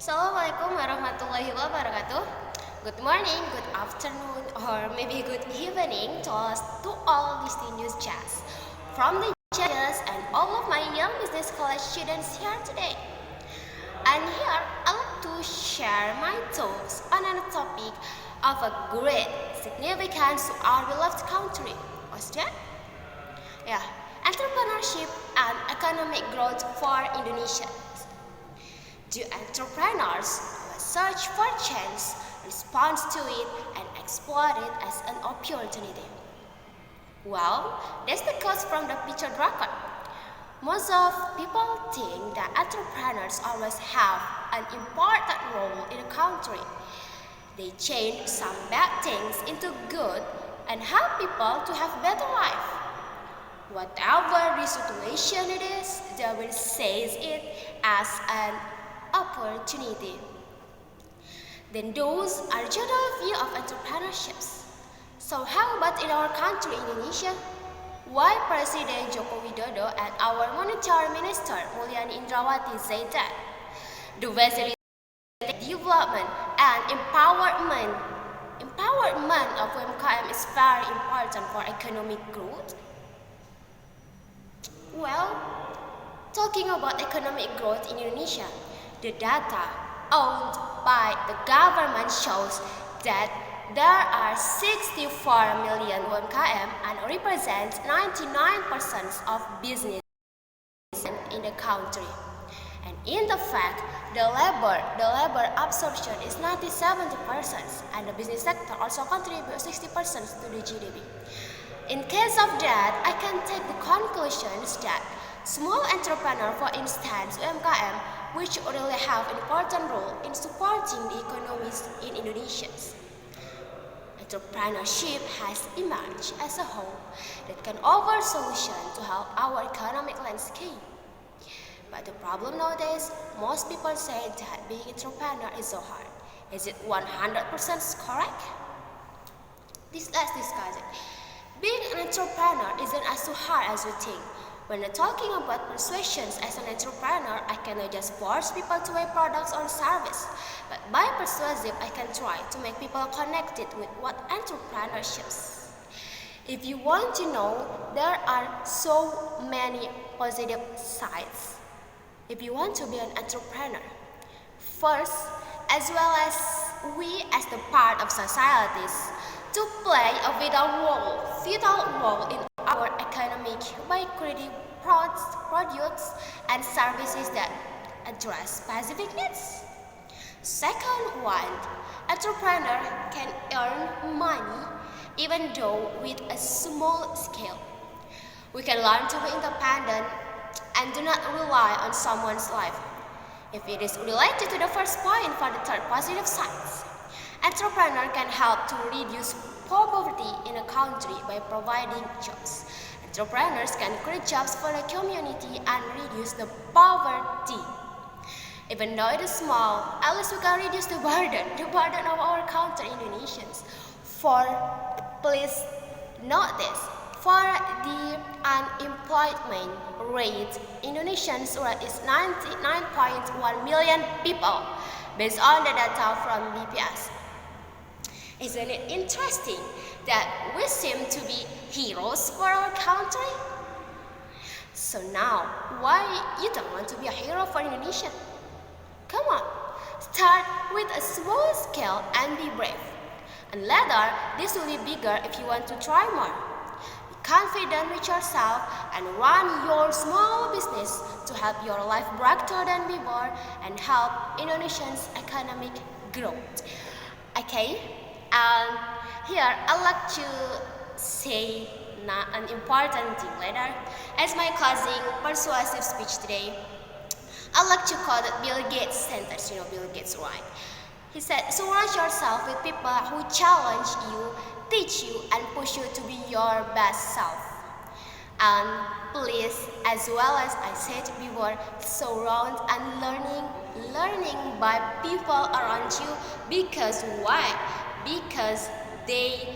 Assalamualaikum warahmatullahi wabarakatuh. Good morning, good afternoon, or maybe good evening to all distinguished guests from the judges and all of my young business college students here today. And here I like to share my thoughts on a topic of a great significance to our beloved country. What's that? Yeah, entrepreneurship and economic growth for Indonesia. Do entrepreneurs search for chance, respond to it, and exploit it as an opportunity? Well, that's the quote from the pictured record. Most of people think that entrepreneurs always have an important role in a country. They change some bad things into good and help people to have better life. Whatever the situation it is, they will seize it as an opportunity. Then those are general view of entrepreneurships. So how about in our country, Indonesia? Why President Joko Widodo and our Monetary Minister Mulyani Indrawati say that the facility development and empowerment of UMKM is very important for economic growth? Well, talking about economic growth in Indonesia, the data owned by the government shows that there are 64 million UMKM and represents 99% of business in the country. And in the fact, the labor absorption is 97%, and the business sector also contributes 60% to the GDP. In case of that, I can take the conclusions that small entrepreneur, for instance, UMKM, which really have an important role in supporting the economies in Indonesia. Entrepreneurship has emerged as a whole that can offer solutions to help our economic landscape. But the problem nowadays, most people say that being an entrepreneur is so hard. Is it 100% correct? Let's discuss it. Being an entrepreneur isn't as so hard as we think. When talking about persuasions as an entrepreneur, I cannot just force people to buy products or service. But by persuasive, I can try to make people connected with what entrepreneurship is. If you want to know, there are so many positive sides. If you want to be an entrepreneur, first, as well as we as the part of societies, to play a vital role in our economy by creating products and services that address specific needs. Second one, entrepreneur can earn money even though with a small scale. We can learn to be independent and do not rely on someone's life. If it is related to the first point for the third positive sides, entrepreneur can help to reduce poverty in a country by providing jobs. Entrepreneurs can create jobs for the community and reduce the poverty. Even though it is small, at least we can reduce the burden of our country, Indonesians. Please note this, for the unemployment rate, Indonesians is 99.1 million people, based on the data from BPS. Isn't it interesting that we seem to be heroes for our country? So now, why you don't want to be a hero for Indonesia? Come on, start with a small scale and be brave. And later, this will be bigger if you want to try more. Be confident with yourself and run your small business to help your life brighter than before and help Indonesia's economic growth. Okay? And here I'd like to say an important thing later. As my closing persuasive speech today, I'd like to quote Bill Gates' sentence. You know Bill Gates, right? He said, surround yourself with people who challenge you, teach you, and push you to be your best self. And please, as well as I said before, surround and learning by people around you. Because why? Because they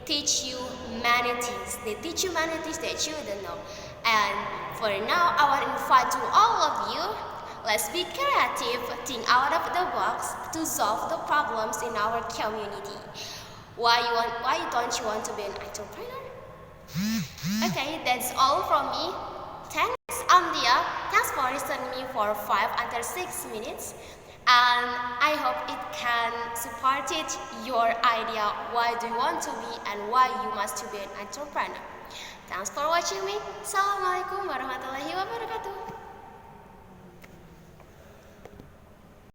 teach you many things. They teach you many things that you don't know. And for now, I want to invite to all of you Let's be creative, think out of the box to solve the problems in our community. Why don't you want to be an entrepreneur? Okay, that's all from me. Thanks, I'm Dyah. Thanks for listening me for 5 until 6 minutes. And I hope it can support your idea why do you want to be and why you must be an entrepreneur. Thanks for watching me. Assalamualaikum warahmatullahi wabarakatuh.